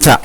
자,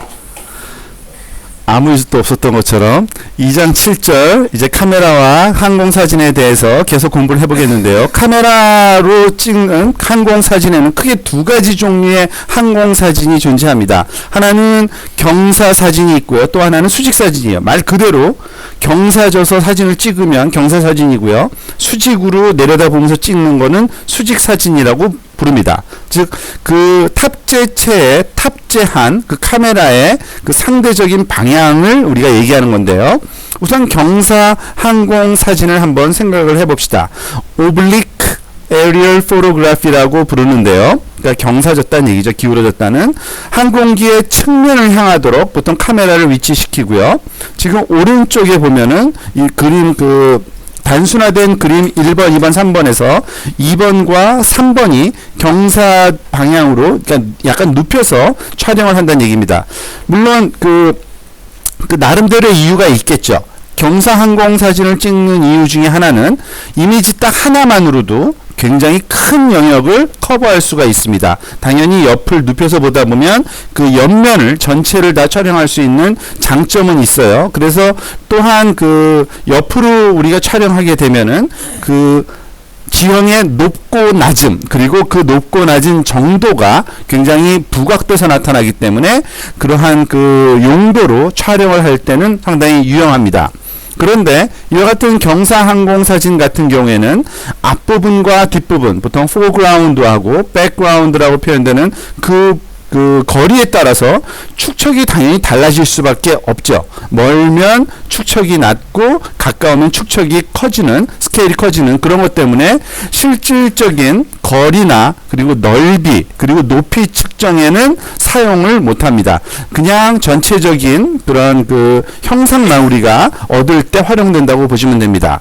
아무 일도 없었던 것처럼 2장 7절 이제 카메라와 항공사진에 대해서 계속 공부를 해보겠는데요. 카메라로 찍는 항공사진에는 크게 두 가지 종류의 항공사진이 존재합니다. 하나는 경사사진이 있고요. 또 하나는 수직사진이에요. 말 그대로 경사져서 사진을 찍으면 경사사진이고요. 수직으로 내려다보면서 찍는 거는 수직사진이라고 부릅니다. 즉, 그 탑재체에 탑재한 그 카메라의 그 상대적인 방향을 우리가 얘기하는 건데요. 우선 경사 항공 사진을 한번 생각을 해봅시다. 오블리크 에리얼 포토그래피라고 부르는데요. 그러니까 경사졌다는 얘기죠. 기울어졌다는. 항공기의 측면을 향하도록 보통 카메라를 위치시키고요. 지금 오른쪽에 보면은 이 그림 단순화된 그림 1번, 2번, 3번에서 2번과 3번이 경사 방향으로 그러니까 약간 눕혀서 촬영을 한다는 얘기입니다. 물론 그 나름대로의 이유가 있겠죠. 경사 항공 사진을 찍는 이유 중에 하나는 이미지 딱 하나만으로도 굉장히 큰 영역을 커버할 수가 있습니다. 당연히 옆을 눕혀서 보다 보면 그 옆면을 전체를 다 촬영할 수 있는 장점은 있어요. 그래서 또한 그 옆으로 우리가 촬영하게 되면은 그 지형의 높고 낮음 그리고 그 높고 낮은 정도가 굉장히 부각돼서 나타나기 때문에 그러한 그 용도로 촬영을 할 때는 상당히 유용합니다. 그런데 이와 같은 경사 항공 사진 같은 경우에는 앞부분과 뒷부분, 보통 foreground하고 background라고 표현되는 그 거리에 따라서 축척이 당연히 달라질 수밖에 없죠. 멀면 축척이 낮고 가까우면 축척이 커지는, 스케일이 커지는 그런 것 때문에 실질적인 거리나 그리고 넓이 그리고 높이 측정에는 사용을 못합니다. 그냥 전체적인 그런 그 형상만 우리가 얻을 때 활용된다고 보시면 됩니다.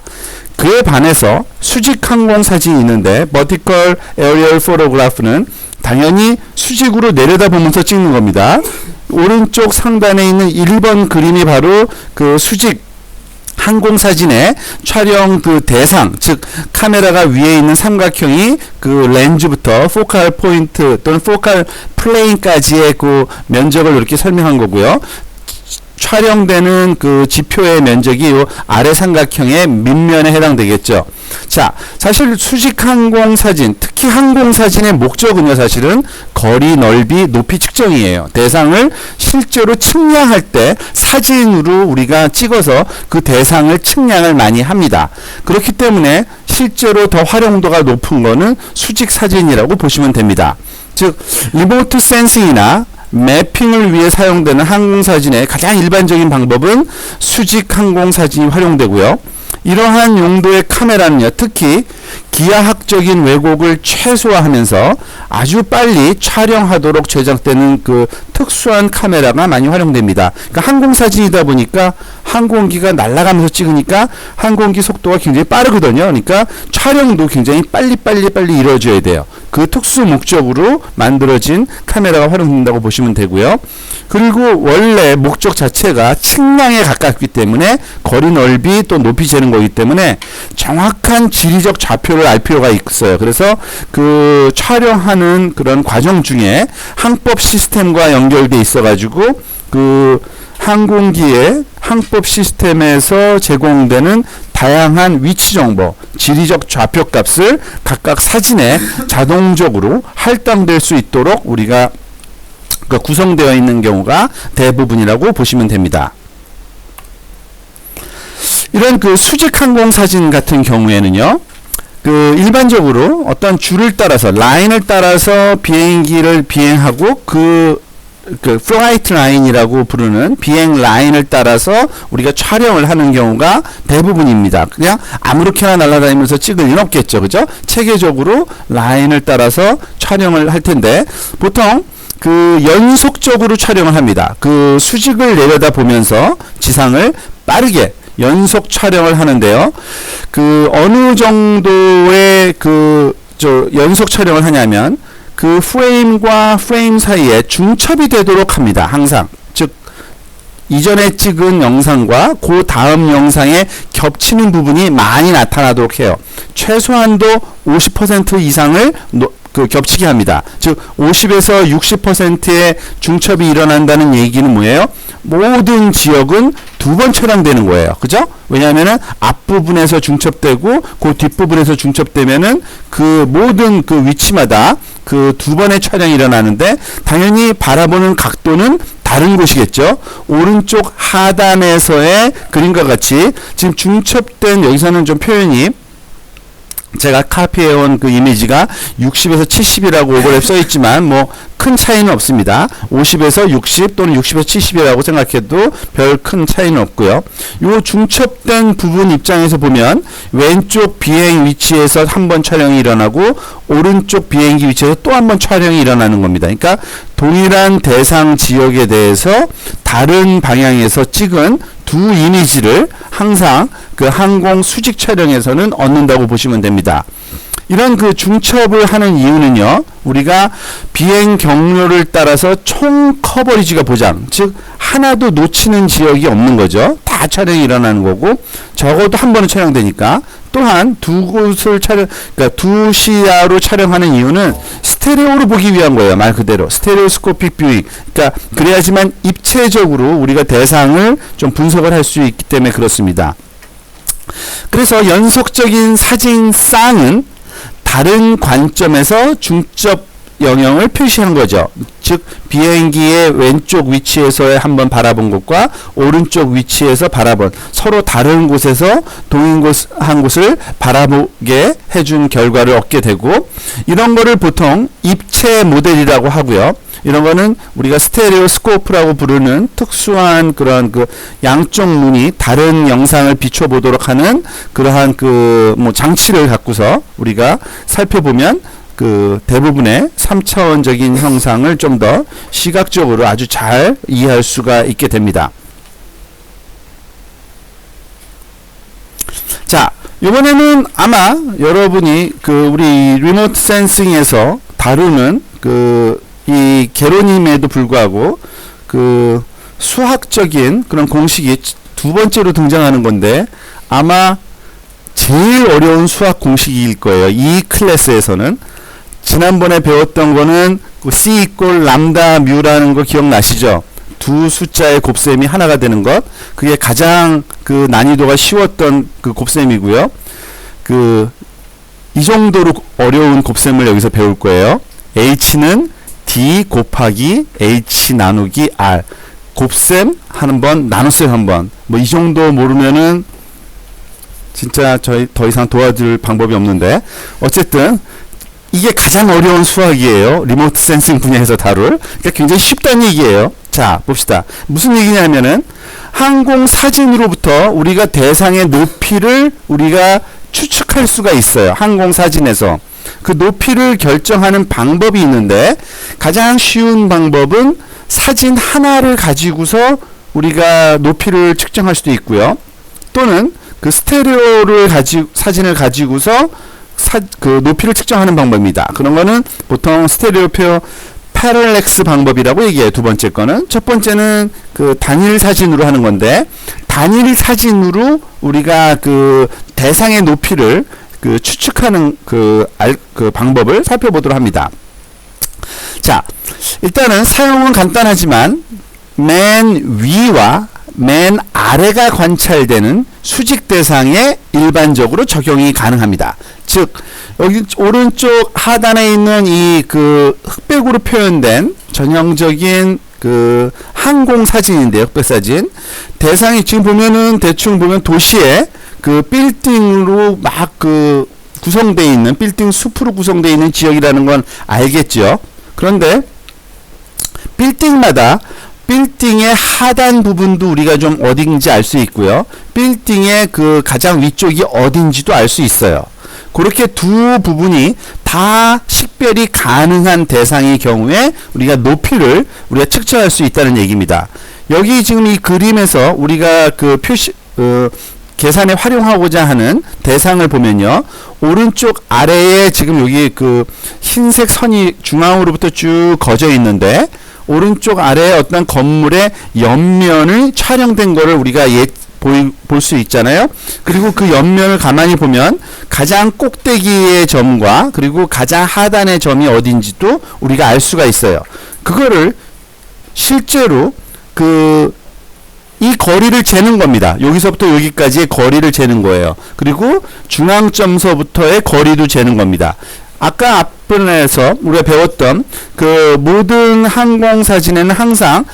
그에 반해서 수직 항공 사진이 있는데 vertical aerial photograph는 당연히 수직으로 내려다보면서 찍는 겁니다. 오른쪽 상단에 있는 1번 그림이 바로 그 수직 항공사진의 촬영 그 대상, 즉 카메라가 위에 있는 삼각형이 그 렌즈부터 포칼 포인트 또는 포칼 플레인까지의 그 면적을 이렇게 설명한 거고요. 촬영되는 그 지표의 면적이 요 아래 삼각형의 밑면에 해당되겠죠. 자, 사실 수직 항공사진, 특히 항공사진의 목적은요, 사실은 거리, 넓이, 높이 측정이에요. 대상을 실제로 측량할 때 사진으로 우리가 찍어서 그 대상을 측량을 많이 합니다. 그렇기 때문에 실제로 더 활용도가 높은 거는 수직 사진이라고 보시면 됩니다. 즉, 리모트 센싱이나 매핑을 위해 사용되는 항공사진의 가장 일반적인 방법은 수직 항공사진이 활용되고요. 이러한 용도의 카메라는요, 특히 기하학적인 왜곡을 최소화하면서 아주 빨리 촬영하도록 제작되는 그 특수한 카메라가 많이 활용됩니다. 그러니까 항공사진이다 보니까 항공기가 날아가면서 찍으니까 항공기 속도가 굉장히 빠르거든요. 그러니까 촬영도 굉장히 빨리 이루어져야 돼요. 그 특수 목적으로 만들어진 카메라가 활용된다고 보시면 되고요. 그리고 원래 목적 자체가 측량에 가깝기 때문에 거리 넓이 또 높이 재는 거기 때문에 정확한 지리적 좌표를 알 필요가 있어요. 그래서 그 촬영하는 그런 과정 중에 항법 시스템과 연결돼 있어 가지고 그 항공기의 항법 시스템에서 제공되는 다양한 위치 정보, 지리적 좌표 값을 각각 사진에 자동적으로 할당될 수 있도록 우리가 구성되어 있는 경우가 대부분이라고 보시면 됩니다. 이런 그 수직 항공 사진 같은 경우에는요, 그 일반적으로 어떤 줄을 따라서 라인을 따라서 비행기를 비행하고 그 플라이트 라인이라고 부르는 비행 라인을 따라서 우리가 촬영을 하는 경우가 대부분입니다. 그냥 아무렇게나 날아다니면서 찍을 리는 없겠죠. 그죠? 체계적으로 라인을 따라서 촬영을 할 텐데 보통 그 연속적으로 촬영을 합니다. 그 수직을 내려다 보면서 지상을 빠르게 연속 촬영을 하는데요. 그 어느 정도의 연속 촬영을 하냐면 그 프레임과 프레임 사이에 중첩이 되도록 합니다. 항상. 즉 이전에 찍은 영상과 그 다음 영상에 겹치는 부분이 많이 나타나도록 해요. 최소한도 50% 이상을 그 겹치게 합니다. 즉 50에서 60%의 중첩이 일어난다는 얘기는 뭐예요? 모든 지역은 두 번 촬영되는 거예요. 그죠? 왜냐하면은 앞부분에서 중첩되고 그 뒷부분에서 중첩되면은 그 모든 그 위치마다 그 두 번의 촬영이 일어나는데 당연히 바라보는 각도는 다른 곳이겠죠. 오른쪽 하단에서의 그림과 같이 지금 중첩된 여기서는 좀 표현이 제가 카피해온 그 이미지가 60에서 70이라고 오버랩 써있지만 뭐 큰 차이는 없습니다. 50에서 60 또는 60에서 70이라고 생각해도 별 큰 차이는 없고요. 요 중첩된 부분 입장에서 보면 왼쪽 비행 위치에서 한 번 촬영이 일어나고 오른쪽 비행기 위치에서 또 한 번 촬영이 일어나는 겁니다. 그러니까 동일한 대상 지역에 대해서 다른 방향에서 찍은 두 이미지를 항상 그 항공 수직 촬영에서는 얻는다고 보시면 됩니다. 이런 그 중첩을 하는 이유는요, 우리가 비행 경로를 따라서 총 커버리지가 보장, 즉 하나도 놓치는 지역이 없는 거죠. 다 촬영이 일어나는 거고, 적어도 한 번은 촬영되니까. 또한 두 곳을 그러니까 두 시야로 촬영하는 이유는 스테레오로 보기 위한 거예요. 말 그대로 스테레오스코픽 뷰잉. 그러니까 그래야지만 입체적으로 우리가 대상을 좀 분석을 할 수 있기 때문에 그렇습니다. 그래서 연속적인 사진쌍은 다른 관점에서 중첩 영역을 표시한 거죠. 즉 비행기의 왼쪽 위치에서의 한번 바라본 곳과 오른쪽 위치에서 바라본 서로 다른 곳에서 동일한 곳을 바라보게 해준 결과를 얻게 되고, 이런 거를 보통 입체 모델이라고 하고요. 이런 거는 우리가 스테레오스코프라고 부르는 특수한 그런 그 양쪽 눈이 다른 영상을 비춰보도록 하는 그러한 그 뭐 장치를 갖고서 우리가 살펴보면 그 대부분의 3차원적인 형상을 좀 더 시각적으로 아주 잘 이해할 수가 있게 됩니다. 자, 이번에는 아마 여러분이 그 우리 리모트 센싱에서 다루는 그 이 개론임에도 불구하고 그 수학적인 그런 공식이 두 번째로 등장하는 건데 아마 제일 어려운 수학 공식일 거예요. 이 클래스에서는. 지난번에 배웠던 거는 그 C 이꼴 람다 뮤라는 거 기억나시죠? 두 숫자의 곱셈이 하나가 되는 것. 그게 가장 그 난이도가 쉬웠던 그 곱셈이고요. 그 이 정도로 어려운 곱셈을 여기서 배울 거예요. H는 D 곱하기 H 나누기 R. 곱셈 한 번, 나눗셈 한 번. 뭐 이 정도 모르면은 진짜 저희 더 이상 도와줄 방법이 없는데, 어쨌든 이게 가장 어려운 수학이에요. 리모트 센싱 분야에서 다룰. 그러니까 굉장히 쉽다는 얘기예요. 자, 봅시다. 무슨 얘기냐면은 항공 사진으로부터 우리가 대상의 높이를 우리가 추측할 수가 있어요. 항공 사진에서. 그 높이를 결정하는 방법이 있는데 가장 쉬운 방법은 사진 하나를 가지고서 우리가 높이를 측정할 수도 있고요. 또는 그 스테레오를 사진을 가지고서 그 높이를 측정하는 방법입니다. 그런 거는 보통 스테레오표 패럴렉스 방법이라고 얘기해요. 두 번째 거는. 첫 번째는 그 단일 사진으로 하는 건데, 단일 사진으로 우리가 그 대상의 높이를 그 추측하는 그 방법을 살펴보도록 합니다. 자, 일단은 사용은 간단하지만 맨 위와 맨 아래가 관찰되는 수직 대상에 일반적으로 적용이 가능합니다. 즉 여기 오른쪽 하단에 있는 이 그 흑백으로 표현된 전형적인 그 항공 사진인데요. 흑백 사진. 대상이 지금 보면은 대충 보면 도시에 그 빌딩으로 막 그 구성되어 있는 빌딩 숲으로 구성되어 있는 지역이라는 건 알겠죠. 그런데 빌딩마다 빌딩의 하단 부분도 우리가 좀 어딘지 알 수 있고요. 빌딩의 그 가장 위쪽이 어딘지도 알 수 있어요. 그렇게 두 부분이 다 식별이 가능한 대상의 경우에 우리가 높이를 우리가 측정할 수 있다는 얘기입니다. 여기 지금 이 그림에서 우리가 그 계산에 활용하고자 하는 대상을 보면요. 오른쪽 아래에 지금 여기 그 흰색 선이 중앙으로부터 쭉 거져 있는데, 오른쪽 아래에 어떤 건물의 옆면을 촬영된 거를 우리가 볼 수 있잖아요. 그리고 그 옆면을 가만히 보면 가장 꼭대기의 점과 그리고 가장 하단의 점이 어딘지도 우리가 알 수가 있어요. 그거를 실제로 이 거리를 재는 겁니다. 여기서부터 여기까지의 거리를 재는 거예요. 그리고 중앙점서부터의 거리도 재는 겁니다. 아까 앞부분에서 우리가 배웠던 그 모든 항공사진에는 항상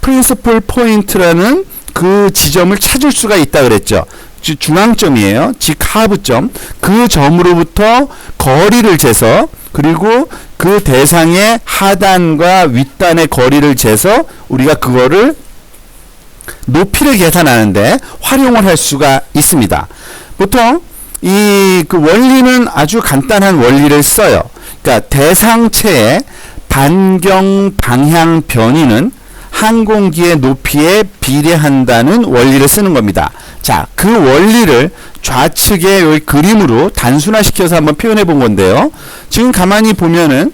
프린시플 포인트라는 그 지점을 찾을 수가 있다 그랬죠. 중앙점이에요. 즉 하부점. 그 점으로부터 거리를 재서 그리고 그 대상의 하단과 윗단의 거리를 재서 우리가 그거를 높이를 계산하는데 활용을 할 수가 있습니다. 보통 이 그 원리는 아주 간단한 원리를 써요. 그러니까 대상체의 반경 방향 변이는 항공기의 높이에 비례한다는 원리를 쓰는 겁니다. 자, 그 원리를 좌측의 여기 그림으로 단순화시켜서 한번 표현해 본 건데요. 지금 가만히 보면은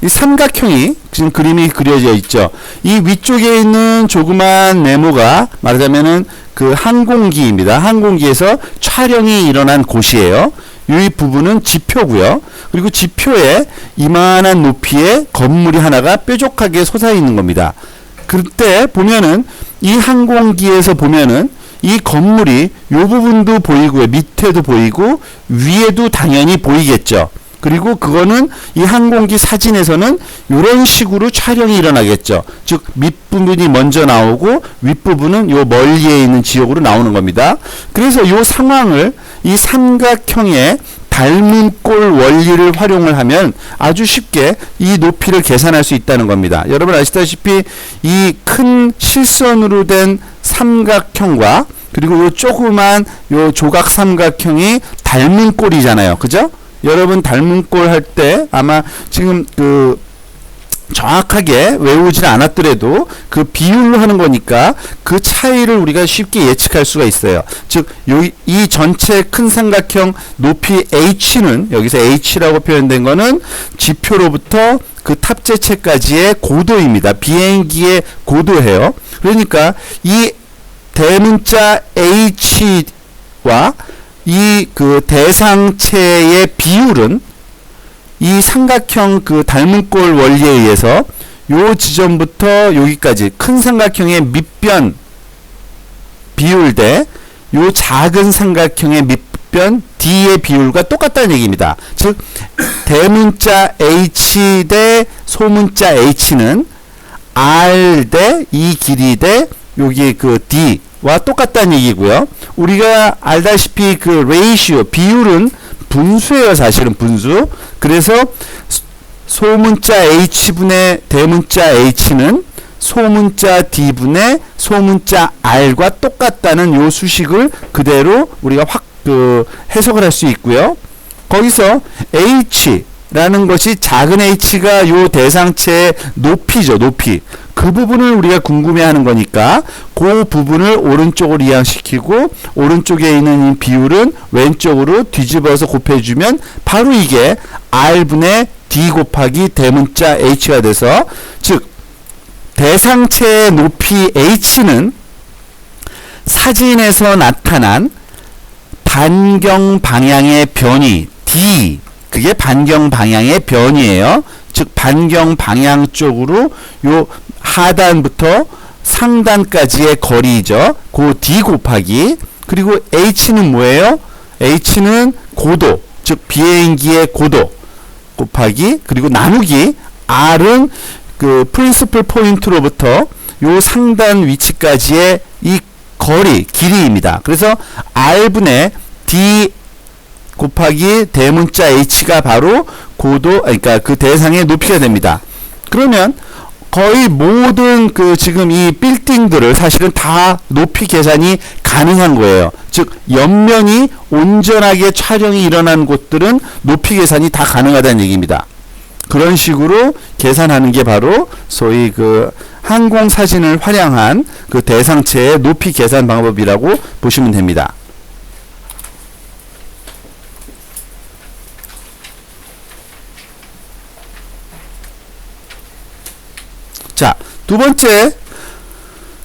이 삼각형이 지금 그림이 그려져 있죠. 이 위쪽에 있는 조그만 네모가 말하자면은 그 항공기입니다. 항공기에서 촬영이 일어난 곳이에요. 이 부분은 지표고요. 그리고 지표에 이만한 높이의 건물이 하나가 뾰족하게 솟아 있는 겁니다. 그때 보면은 이 항공기에서 보면은 이 건물이 요 부분도 보이고요. 밑에도 보이고 위에도 당연히 보이겠죠. 그리고 그거는 이 항공기 사진에서는 이런 식으로 촬영이 일어나겠죠. 즉 밑부분이 먼저 나오고 윗부분은 요 멀리에 있는 지역으로 나오는 겁니다. 그래서 요 상황을 이 삼각형의 닮은 꼴 원리를 활용을 하면 아주 쉽게 이 높이를 계산할 수 있다는 겁니다. 여러분 아시다시피 이 큰 실선으로 된 삼각형과 그리고 요 조그만 요 조각 삼각형이 닮은 꼴이잖아요. 그죠? 여러분 닮은 꼴 할 때 아마 지금 정확하게 외우질 않았더라도 그 비율로 하는 거니까 그 차이를 우리가 쉽게 예측할 수가 있어요. 즉, 이 전체 큰 삼각형 높이 h는 여기서 h라고 표현된 거는 지표로부터 그 탑재체까지의 고도입니다. 비행기의 고도예요. 그러니까 이 대문자 h와 이 그 대상체의 비율은 이 삼각형 그 닮은 꼴 원리에 의해서 요 지점부터 여기까지 큰 삼각형의 밑변 비율 대 요 작은 삼각형의 밑변 D의 비율과 똑같다는 얘기입니다. 즉 대문자 H 대 소문자 H는 R 대 이 길이 대 여기 그 D 와 똑같다는 얘기고요. 우리가 알다시피 그 레이시오 비율은 분수예요. 사실은 분수. 그래서 소문자 H분의 대문자 H는 소문자 D분의 소문자 R과 똑같다는 요 수식을 그대로 우리가 해석을 할 수 있고요. 거기서 H라는 것이 작은 h가 요 대상체의 높이죠. 높이. 그 부분을 우리가 궁금해하는 거니까 그 부분을 오른쪽으로 이항시키고 오른쪽에 있는 이 비율은 왼쪽으로 뒤집어서 곱해주면 바로 이게 R분의 D 곱하기 대문자 H가 돼서 즉 대상체의 높이 H는 사진에서 나타난 반경 방향의 변이 D 그게 반경 방향의 변이에요. 즉 반경 방향 쪽으로 요 하단부터 상단까지의 거리죠. 그 D 곱하기 그리고 H는 뭐예요? H는 고도 즉 비행기의 고도 곱하기 그리고 나누기 R은 그 프린시플 포인트로부터 요 상단 위치까지의 이 거리 길이입니다. 그래서 R분의 D 곱하기 대문자 H가 바로 고도 그러니까 그 대상의 높이가 됩니다. 그러면 거의 모든 그 지금 이 빌딩들을 사실은 다 높이 계산이 가능한 거예요. 즉 옆면이 온전하게 촬영이 일어난 곳들은 높이 계산이 다 가능하다는 얘기입니다. 그런 식으로 계산하는 게 바로 소위 그 항공 사진을 활용한 그 대상체의 높이 계산 방법이라고 보시면 됩니다. 자, 두 번째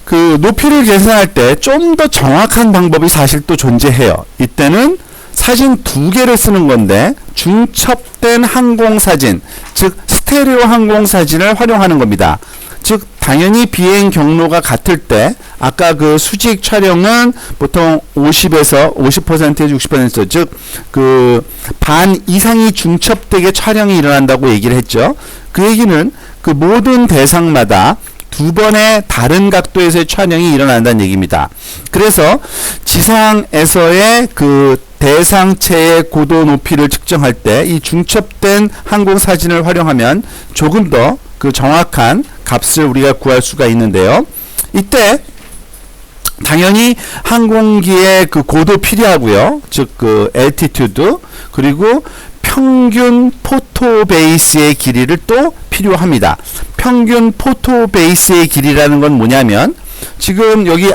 그 높이를 계산할 때 좀 더 정확한 방법이 사실 또 존재해요. 이때는 사진 두 개를 쓰는 건데 중첩된 항공사진, 즉 스테레오 항공사진을 활용하는 겁니다. 즉 당연히 비행 경로가 같을 때 아까 그 수직 촬영은 보통 50에서 50%에서 60%, 즉 그 반 이상이 중첩되게 촬영이 일어난다고 얘기를 했죠. 그 얘기는 그 모든 대상마다 두 번의 다른 각도에서의 촬영이 일어난다는 얘기입니다. 그래서 지상에서의 그 대상체의 고도 높이를 측정할 때 이 중첩된 항공사진을 활용하면 조금 더 그 정확한 값을 우리가 구할 수가 있는데요. 이때 당연히 항공기의 그 고도 필요하고요. 즉 그 altitude, 그리고 평균 포토 베이스의 길이를 또 필요합니다. 평균 포토 베이스의 길이라는 건 뭐냐면 지금 여기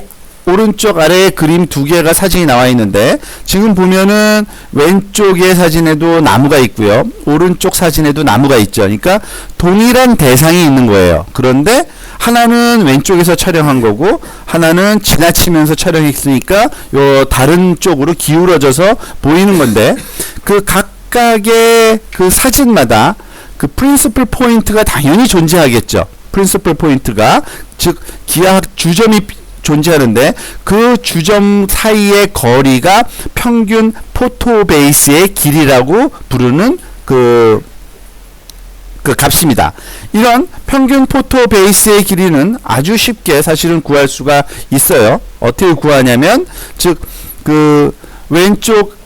오른쪽 아래에 그림 두 개가 사진이 나와 있는데 지금 보면은 왼쪽의 사진에도 나무가 있고요. 오른쪽 사진에도 나무가 있죠. 그러니까 동일한 대상이 있는 거예요. 그런데 하나는 왼쪽에서 촬영한 거고 하나는 지나치면서 촬영했으니까 요 다른 쪽으로 기울어져서 보이는 건데 그 각각의 그 사진마다 그 프린시플 포인트가 당연히 존재하겠죠. 프린시플 포인트가 즉 기하학 주점이 존재하는데 그 주점 사이의 거리가 평균 포토 베이스의 길이라고 부르는 그 값입니다. 이런 평균 포토 베이스의 길이는 아주 쉽게 사실은 구할 수가 있어요. 어떻게 구하냐면 즉 그 왼쪽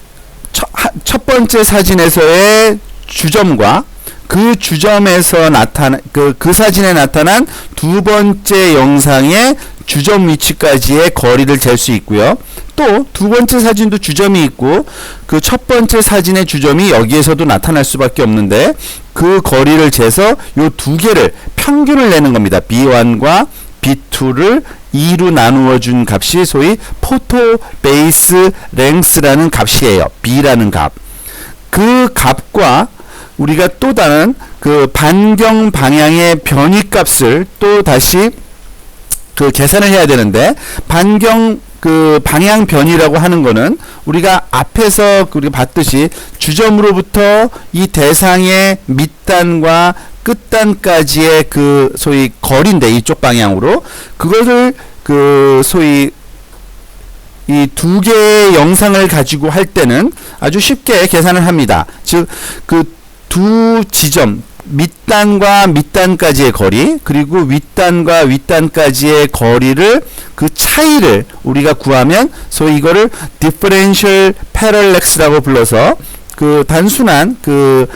첫 번째 사진에서의 주점과 그 주점에서 나타난 그 사진에 나타난 두 번째 영상의 주점 위치까지의 거리를 잴 수 있고요. 또 두 번째 사진도 주점이 있고 그 첫 번째 사진의 주점이 여기에서도 나타날 수밖에 없는데 그 거리를 재서 요 두 개를 평균을 내는 겁니다. B1과 B2를 2로 나누어 준 값이 소위 포토 베이스 랭스라는 값이에요. B라는 값. 그 값과 우리가 또 다른 그 반경 방향의 변이값을 또 다시 그 계산을 해야 되는데 반경 그 방향 변이라고 하는 거는 우리가 앞에서 우리가 봤듯이 주점으로부터 이 대상의 밑단과 끝단까지의 그 소위 거리인데 이쪽 방향으로 그것을 그 소위 이 두 개의 영상을 가지고 할 때는 아주 쉽게 계산을 합니다. 즉 그 두 지점 밑단과 밑단까지의 거리 그리고 윗단과 윗단까지의 거리를 그 차이를 우리가 구하면 소위 이거를 differential parallax라고 불러서 그 단순한 그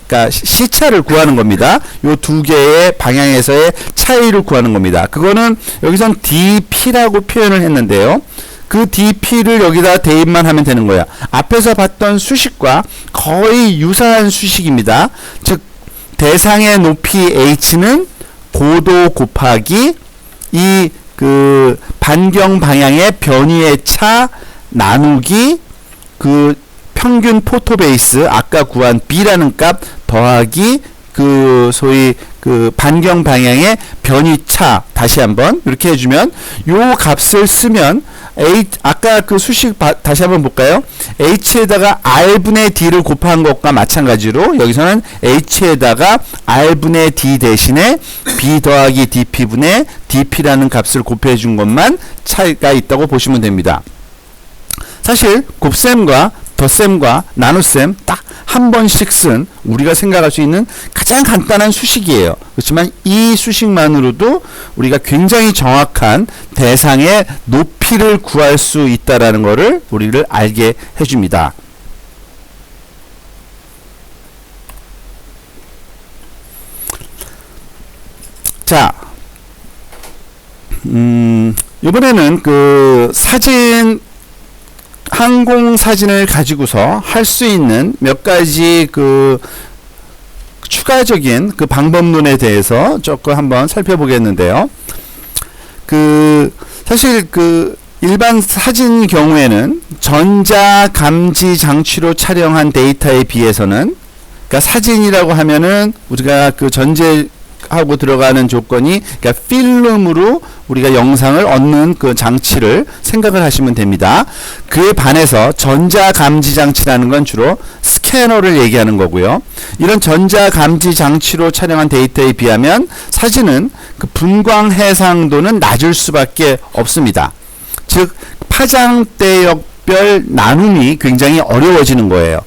그러니까 시차를 구하는 겁니다. 요 두 개의 방향에서의 차이를 구하는 겁니다. 그거는 여기선 dp라고 표현을 했는데요. 그 dp를 여기다 대입만 하면 되는 거야. 앞에서 봤던 수식과 거의 유사한 수식입니다. 즉 대상의 높이 h는 고도 곱하기 이 그 반경 방향의 변이의 차 나누기 그 평균 포토 베이스 아까 구한 b라는 값 더하기 그 소위 그 반경 방향의 변이차 다시 한번 이렇게 해주면 요 값을 쓰면 아까 그 수식 다시 한번 볼까요? h에다가 r분의 d를 곱한 것과 마찬가지로 여기서는 h에다가 r분의 d 대신에 b 더하기 dp분의 dp라는 값을 곱해 준 것만 차이가 있다고 보시면 됩니다. 사실 곱셈과 덧셈과 나눗셈 딱 한 번씩 쓴 우리가 생각할 수 있는 가장 간단한 수식이에요. 그렇지만 이 수식만으로도 우리가 굉장히 정확한 대상의 높이를 구할 수 있다라는 것을 우리를 알게 해줍니다. 자, 이번에는 그 항공 사진을 가지고서 할 수 있는 몇 가지 그 추가적인 그 방법론에 대해서 조금 한번 살펴보겠는데요. 그 사실 그 일반 사진 경우에는 전자 감지 장치로 촬영한 데이터에 비해서는 그러니까 사진이라고 하면은 우리가 그 하고 들어가는 조건이 그러니까 필름으로 우리가 영상을 얻는 그 장치를 생각을 하시면 됩니다. 그에 반해서 전자감지 장치라는 건 주로 스캐너를 얘기하는 거고요. 이런 전자감지 장치로 촬영한 데이터에 비하면 사진은 그 분광 해상도는 낮을 수밖에 없습니다. 즉 파장대역별 나눔이 굉장히 어려워지는 거예요.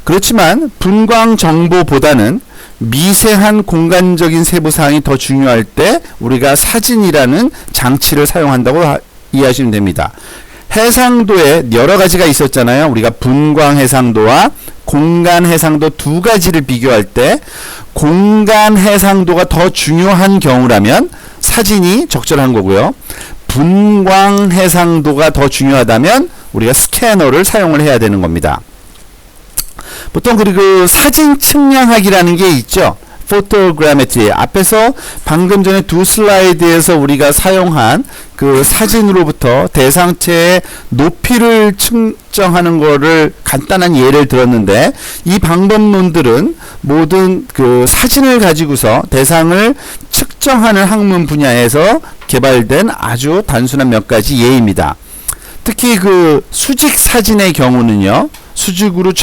그렇지만 분광 정보보다는 미세한 공간적인 세부사항이 더 중요할 때 우리가 사진이라는 장치를 사용한다고 이해하시면 됩니다. 해상도에 여러 가지가 있었잖아요. 우리가 분광 해상도와 공간 해상도 두 가지를 비교할 때 공간 해상도가 더 중요한 경우라면 사진이 적절한 거고요. 분광 해상도가 더 중요하다면 우리가 스캐너를 사용을 해야 되는 겁니다. 보통 그리고 사진 측량하기라는 게 있죠. 포토그래메트리. 앞에서 방금 전에 두 슬라이드에서 우리가 사용한 그 사진으로부터 대상체의 높이를 측정하는 거를 간단한 예를 들었는데, 이 방법론들은 모든 그 사진을 가지고서 대상을 측정하는 학문 분야에서 개발된 아주 단순한 몇 가지 예입니다. 특히 그 수직 사진의 경우는요, 수직으로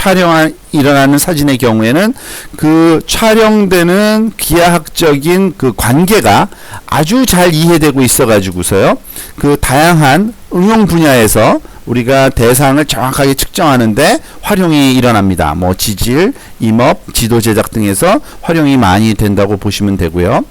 일어나는 사진의 경우에는 그 촬영되는 기하학적인 그 관계가 아주 잘 이해되고 있어 가지고서요, 그 다양한 응용 분야에서 우리가 대상을 정확하게 측정하는데 활용이 일어납니다. 뭐 지질, 임업, 지도 제작 등에서 활용이 많이 된다고 보시면 되고요.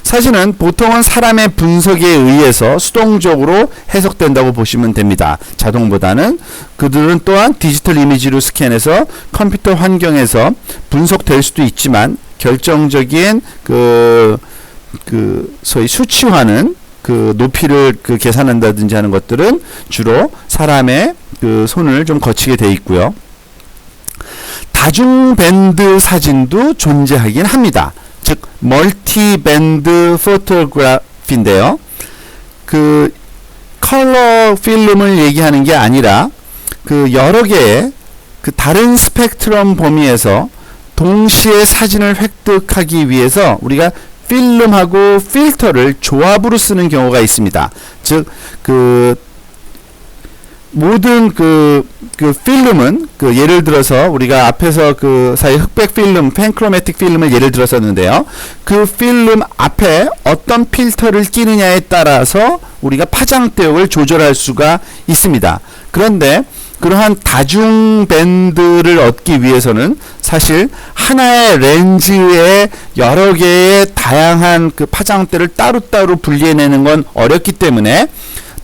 사진은 보통은 사람의 분석에 의해서 수동적으로 해석된다고 보시면 됩니다. 자동보다는. 그들은 또한 디지털 이미지로 스캔해서 컴퓨터 환경에서 분석될 수도 있지만 결정적인 소위 수치화는 그 높이를 계산한다든지 하는 것들은 주로 사람의 그 손을 좀 거치게 돼 있고요. 다중밴드 사진도 존재하긴 합니다. 즉 멀티밴드 포토그래피인데요. 그 컬러 필름을 얘기하는 게 아니라 그 여러 개의 그 다른 스펙트럼 범위에서 동시에 사진을 획득하기 위해서 우리가 필름하고 필터를 조합으로 쓰는 경우가 있습니다. 즉 모든 필름은 예를 들어서 우리가 앞에서 사이 흑백 필름, 팬크로매틱 필름을 예를 들었었는데요. 그 필름 앞에 어떤 필터를 끼느냐에 따라서 우리가 파장대역을 조절할 수가 있습니다. 그런데 그러한 다중 밴드를 얻기 위해서는 사실 하나의 렌즈에 여러 개의 다양한 그 파장대를 따로따로 분리해내는 건 어렵기 때문에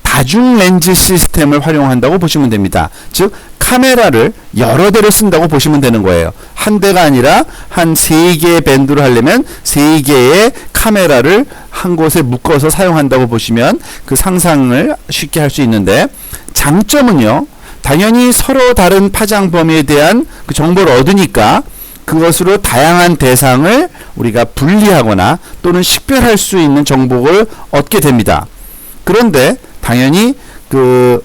다중 렌즈 시스템을 활용한다고 보시면 됩니다. 즉 카메라를 여러 대로 쓴다고 보시면 되는 거예요. 한 대가 아니라 한 3개의 밴드로 하려면 3개의 카메라를 한 곳에 묶어서 사용한다고 보시면 그 상상을 쉽게 할 수 있는데, 장점은요, 당연히 서로 다른 파장 범위에 대한 그 정보를 얻으니까 그것으로 다양한 대상을 우리가 분리하거나 또는 식별할 수 있는 정보를 얻게 됩니다. 그런데 당연히 그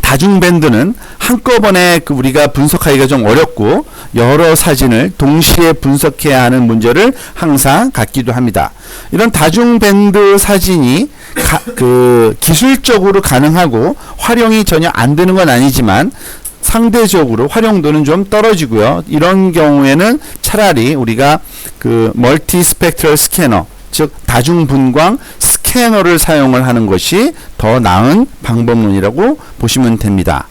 다중밴드는 한꺼번에 우리가 분석하기가 좀 어렵고 여러 사진을 동시에 분석해야 하는 문제를 항상 갖기도 합니다. 이런 다중밴드 사진이 기술적으로 가능하고 활용이 전혀 안 되는 건 아니지만 상대적으로 활용도는 좀 떨어지고요. 이런 경우에는 차라리 우리가 그 멀티 스펙트럴 스캐너, 즉 다중분광 스캐너를 사용을 하는 것이 더 나은 방법론이라고 보시면 됩니다.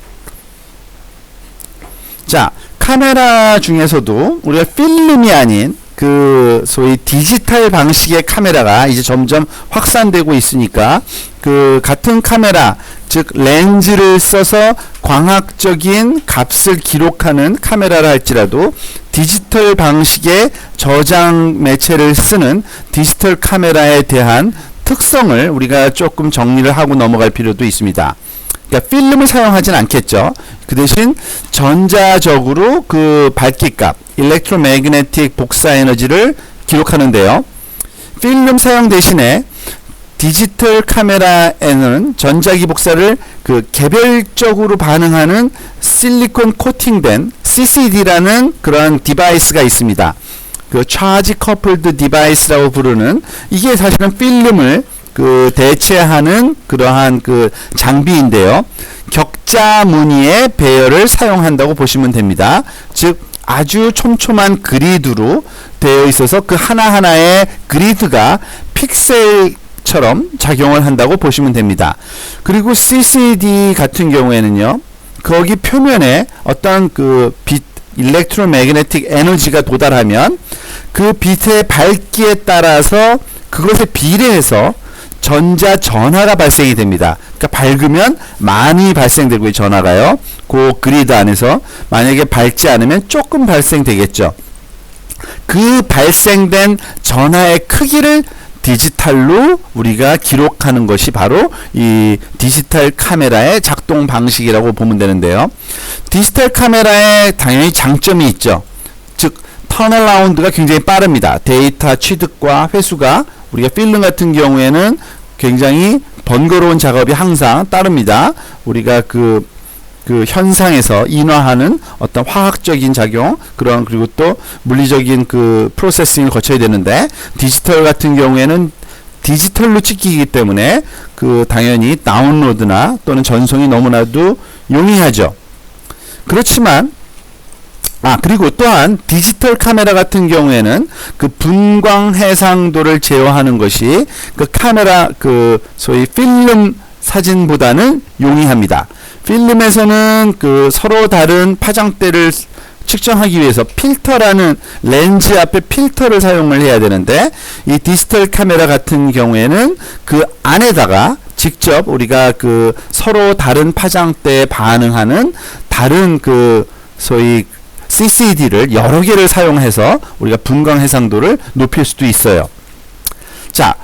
자, 카메라 중에서도 우리가 필름이 아닌 그 소위 디지털 방식의 카메라가 이제 점점 확산되고 있으니까 그 같은 카메라, 즉 렌즈를 써서 광학적인 값을 기록하는 카메라라 할지라도 디지털 방식의 저장 매체를 쓰는 디지털 카메라에 대한 특성을 우리가 조금 정리를 하고 넘어갈 필요도 있습니다. 그러니까 필름을 사용하진 않겠죠. 그 대신 전자적으로 그 밝기값, 일렉트로매그네틱 복사 에너지를 기록하는데요. 필름 사용 대신에 디지털 카메라에는 전자기 복사를 그 개별적으로 반응하는 실리콘 코팅된 CCD라는 그런 디바이스가 있습니다. 그 차지 커플드 디바이스라고 부르는, 이게 사실은 필름을 그 대체하는 그러한 그 장비인데요. 격자 무늬의 배열을 사용한다고 보시면 됩니다. 즉 아주 촘촘한 그리드로 되어 있어서 그 하나하나의 그리드가 픽셀처럼 작용을 한다고 보시면 됩니다. 그리고 CCD 같은 경우에는요, 거기 표면에 어떤 그 빛, 일렉트로매그네틱 에너지가 도달하면 그 빛의 밝기에 따라서 그것에 비례해서 전자 전하가 발생이 됩니다. 그러니까 밝으면 많이 발생되고, 전하가요, 그 그리드 안에서 만약에 밝지 않으면 조금 발생되겠죠. 그 발생된 전하의 크기를 디지털로 우리가 기록하는 것이 바로 이 디지털 카메라의 작동 방식이라고 보면 되는데요. 디지털 카메라에 당연히 장점이 있죠. 즉 턴어라운드가 굉장히 빠릅니다. 데이터 취득과 회수가, 우리가 필름 같은 경우에는 굉장히 번거로운 작업이 항상 따릅니다. 우리가 그 현상에서 인화하는 어떤 화학적인 작용, 그리고 또 물리적인 그 프로세싱을 거쳐야 되는데, 디지털 같은 경우에는 디지털로 찍히기 때문에 그 당연히 다운로드나 또는 전송이 너무나도 용이하죠. 그렇지만 그리고 또한 디지털 카메라 같은 경우에는 그 분광 해상도를 제어하는 것이 그 카메라 그 소위 필름 사진보다는 용이합니다. 필름에서는 그 서로 다른 파장대를 측정하기 위해서 필터라는 렌즈 앞에 필터를 사용을 해야 되는데, 이 디지털 카메라 같은 경우에는 그 안에다가 직접 우리가 그 서로 다른 파장대에 반응하는 다른 그 소위 CCD를 여러 개를 사용해서 우리가 분광 해상도를 높일 수도 있어요. 자,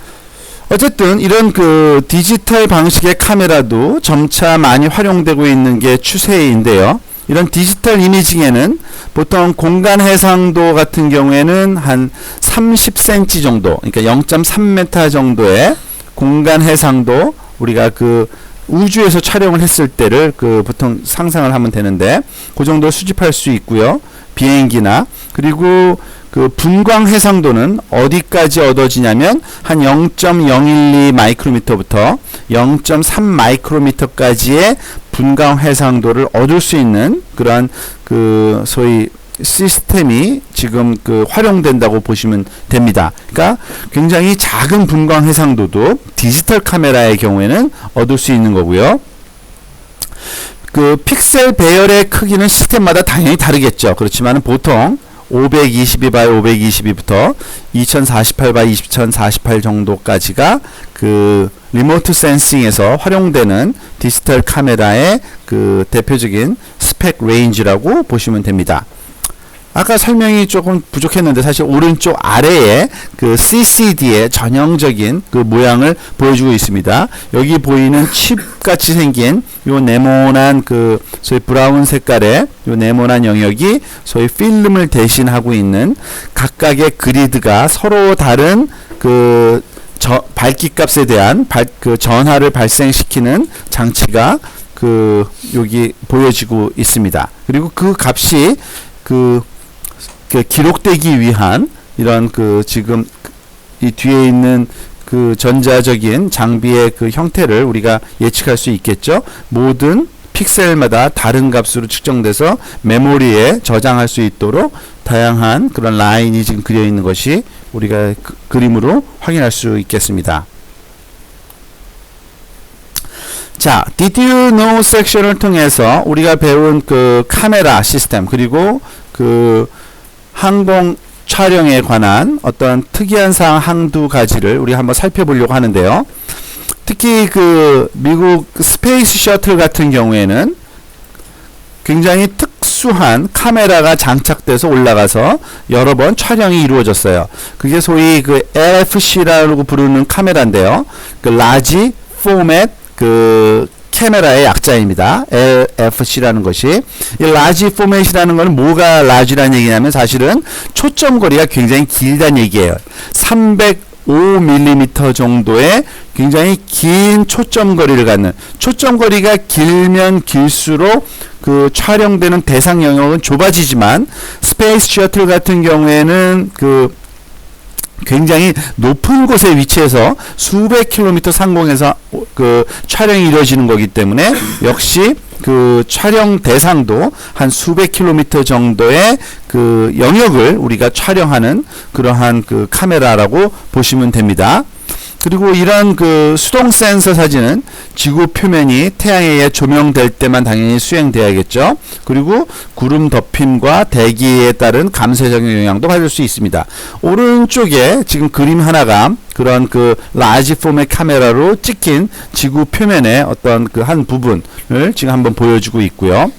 어쨌든 이런 그 디지털 방식의 카메라도 점차 많이 활용되고 있는 게 추세인데요. 이런 디지털 이미징에는 보통 공간 해상도 같은 경우에는 한 30cm 정도, 그러니까 0.3m 정도의 공간 해상도, 우리가 그 우주에서 촬영을 했을 때를 그 보통 상상을 하면 되는데, 그 정도 수집할 수 있고요. 비행기나, 그리고 그 분광 해상도는 어디까지 얻어지냐면 한 0.012 마이크로미터부터 0.3 마이크로미터까지의 분광 해상도를 얻을 수 있는 그러한 그 소위 시스템이 지금 그 활용된다고 보시면 됩니다. 그러니까 굉장히 작은 분광 해상도도 디지털 카메라의 경우에는 얻을 수 있는 거고요. 그 픽셀 배열의 크기는 시스템마다 당연히 다르겠죠. 그렇지만 보통 522x 522부터 2048x 2048 정도까지가 그 리모트 센싱에서 활용되는 디지털 카메라의 그 대표적인 스펙 레인지라고 보시면 됩니다. 아까 설명이 조금 부족했는데 사실 오른쪽 아래에 그 CCD의 전형적인 그 모양을 보여주고 있습니다. 여기 보이는 칩 같이 생긴 요 네모난 그 소위 브라운 색깔의 요 네모난 영역이 소위 필름을 대신하고 있는 각각의 그리드가 서로 다른 그 밝기 값에 대한 그 전하를 발생시키는 장치가 그 여기 보여지고 있습니다. 그리고 그 값이 그 기록되기 위한 이런 그 지금 이 뒤에 있는 그 전자적인 장비의 그 형태를 우리가 예측할 수 있겠죠. 모든 픽셀마다 다른 값으로 측정돼서 메모리에 저장할 수 있도록 다양한 그런 라인이 지금 그려 있는 것이 우리가 그림으로 확인할 수 있겠습니다. 자, Did you know 섹션을 통해서 우리가 배운 그 카메라 시스템, 그리고 그 항공 촬영에 관한 어떤 특이한 사항 한두 가지를 우리 한번 살펴보려고 하는데요. 특히 그 미국 스페이스 셔틀 같은 경우에는 굉장히 특수한 카메라가 장착돼서 올라가서 여러 번 촬영이 이루어졌어요. 그게 소위 그 LFC라고 부르는 카메라인데요. 그 라지 포맷 그 카메라의 약자입니다. LFC라는 것이. 이 라지 포맷이라는 것은 뭐가 라지라는 얘기냐면 사실은 초점거리가 굉장히 길다는 얘기예요. 305mm 정도의 굉장히 긴 초점거리를 갖는, 초점거리가 길면 길수록 그 촬영되는 대상 영역은 좁아지지만 스페이스 셔틀 같은 경우에는 그 굉장히 높은 곳에 위치해서 수백 킬로미터 상공에서 그 촬영이 이루어지는 거기 때문에 역시 그 촬영 대상도 한 수백 킬로미터 정도의 그 영역을 우리가 촬영하는 그러한 그 카메라라고 보시면 됩니다. 그리고 이런 그 수동 센서 사진은 지구 표면이 태양에 의해 조명될 때만 당연히 수행돼야겠죠. 그리고 구름 덮임과 대기에 따른 감쇄적인 영향도 받을 수 있습니다. 오른쪽에 지금 그림 하나가 그런 그 라지 폼의 카메라로 찍힌 지구 표면의 어떤 그 한 부분을 지금 한번 보여주고 있고요.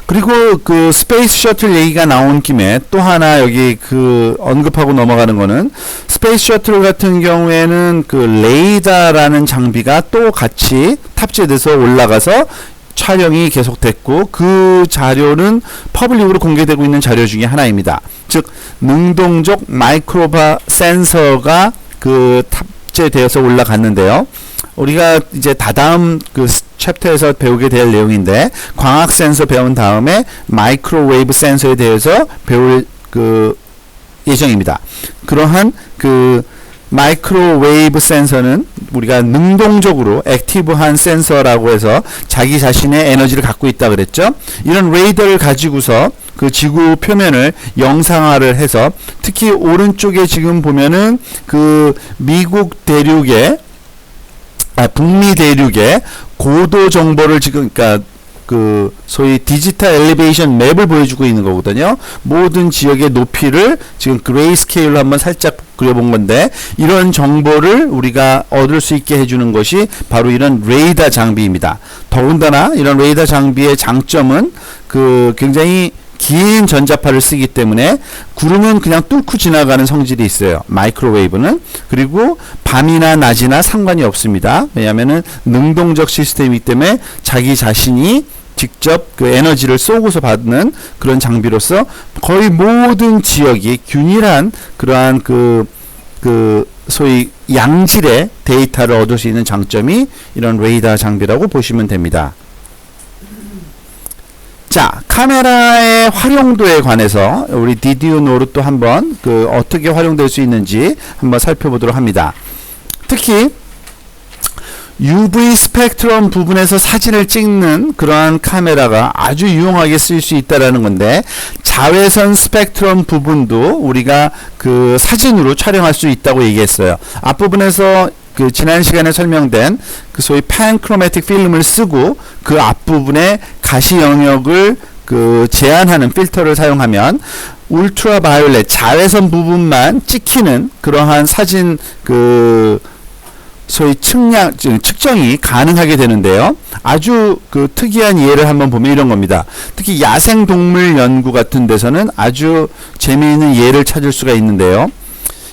그리고 그 스페이스 셔틀 얘기가 나온 김에 또 하나 여기 그 언급하고 넘어가는 거는 스페이스 셔틀 같은 경우에는 그 레이더라는 장비가 또 같이 탑재돼서 올라가서 촬영이 계속됐고 그 자료는 퍼블릭으로 공개되고 있는 자료 중에 하나입니다. 즉 능동적 마이크로바 센서가 그 탑재되어서 올라갔는데요. 우리가 이제 다다음 그 챕터에서 배우게 될 내용인데 광학 센서 배운 다음에 마이크로웨이브 센서에 대해서 배울 그 예정입니다. 그러한 그 마이크로웨이브 센서는 우리가 능동적으로 액티브한 센서라고 해서 자기 자신의 에너지를 갖고 있다 그랬죠. 이런 레이더를 가지고서 그 지구 표면을 영상화를 해서 특히 오른쪽에 지금 보면은 그 미국 대륙의 북미 대륙의 고도 정보를 지금 그러니까 그 소위 디지털 엘리베이션 맵을 보여주고 있는 거거든요. 모든 지역의 높이를 지금 그레이 스케일로 한번 살짝 그려본 건데 이런 정보를 우리가 얻을 수 있게 해주는 것이 바로 이런 레이더 장비입니다. 더군다나 이런 레이더 장비의 장점은 그 굉장히 긴 전자파를 쓰기 때문에 구름은 그냥 뚫고 지나가는 성질이 있어요. 마이크로웨이브는. 그리고 밤이나 낮이나 상관이 없습니다. 왜냐하면은 능동적 시스템이기 때문에 자기 자신이 직접 그 에너지를 쏘고서 받는 그런 장비로서 거의 모든 지역이 균일한 그러한 그 소위 양질의 데이터를 얻을 수 있는 장점이 이런 레이더 장비라고 보시면 됩니다. 자, 카메라의 활용도에 관해서 우리 디디오노로 또 한번 그 어떻게 활용될 수 있는지 한번 살펴보도록 합니다. 특히 UV 스펙트럼 부분에서 사진을 찍는 그러한 카메라가 아주 유용하게 쓰일 수 있다라는 건데 자외선 스펙트럼 부분도 우리가 그 사진으로 촬영할 수 있다고 얘기했어요. 앞부분에서 그 지난 시간에 설명된 그 소위 팬크로매틱 필름을 쓰고 그 앞부분에 가시 영역을 그 제한하는 필터를 사용하면 울트라 바이올렛 자외선 부분만 찍히는 그러한 사진 그 소위 측정이 가능하게 되는데요. 아주 그 특이한 예를 한번 보면 이런 겁니다. 특히 야생동물 연구 같은 데서는 아주 재미있는 예를 찾을 수가 있는데요.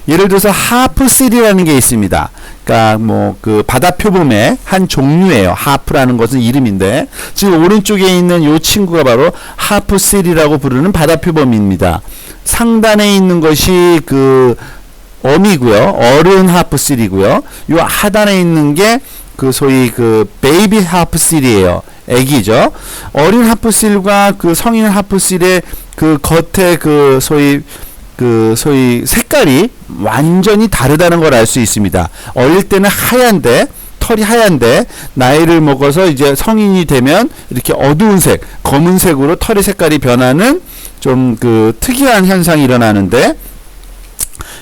예를 들어서 하프실이라는 게 있습니다. 그러니까 뭐 그 바다 표범의 한 종류예요. 하프라는 것은 이름인데 지금 오른쪽에 있는 요 친구가 바로 하프실이라고 부르는 바다 표범입니다. 상단에 있는 것이 그 어미고요. 어른 하프실이고요. 요 하단에 있는 게 그 소위 그 베이비 하프실이에요. 애기죠. 어린 하프실과 그 성인 하프실의 그 겉에 그 소위 색깔이 완전히 다르다는 걸 알 수 있습니다. 어릴 때는 하얀데 털이 하얀데 나이를 먹어서 이제 성인이 되면 이렇게 어두운 색, 검은색으로 털의 색깔이 변하는 좀 그 특이한 현상이 일어나는데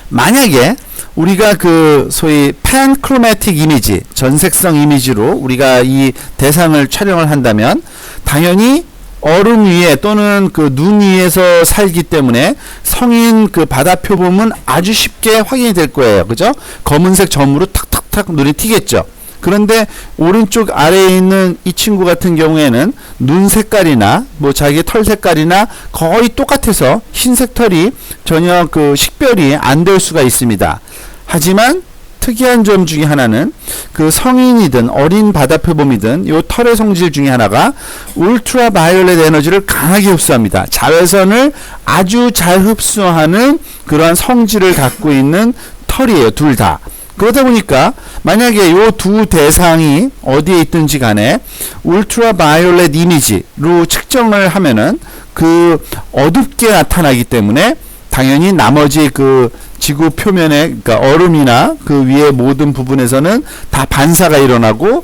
만약에 우리가 그 소위 팬크로매틱 이미지, 전색성 이미지로 우리가 이 대상을 촬영을 한다면 당연히 얼음 위에 또는 그 눈 위에서 살기 때문에 성인 그 바다 표범은 아주 쉽게 확인이 될 거예요. 그죠? 검은색 점으로 탁탁탁 눈에 튀겠죠. 그런데 오른쪽 아래에 있는 이 친구 같은 경우에는 눈 색깔이나 뭐 자기 털 색깔이나 거의 똑같아서 흰색 털이 전혀 그 식별이 안 될 수가 있습니다. 하지만 특이한 점 중에 하나는 그 성인이든 어린 바다 표범이든 요 털의 성질 중에 하나가 울트라 바이올렛 에너지를 강하게 흡수합니다. 자외선을 아주 잘 흡수하는 그러한 성질을 갖고 있는 털이에요. 둘 다. 그러다 보니까 만약에 요 두 대상이 어디에 있든지 간에 울트라 바이올렛 이미지로 측정을 하면은 그 어둡게 나타나기 때문에 당연히 나머지 그 지구 표면에, 그러니까 얼음이나 그 위에 모든 부분에서는 다 반사가 일어나고,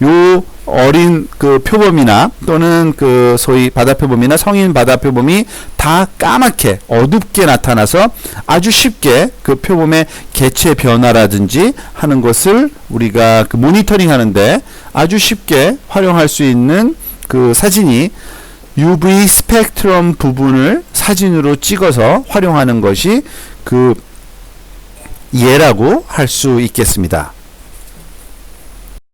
요 어린 그 표범이나 또는 그 소위 바다표범이나 성인 바다표범이 다 까맣게 어둡게 나타나서 아주 쉽게 그 표범의 개체 변화라든지 하는 것을 우리가 그 모니터링 하는데 아주 쉽게 활용할 수 있는 그 사진이 UV 스펙트럼 부분을 사진으로 찍어서 활용하는 것이 그 예라고 할 수 있겠습니다.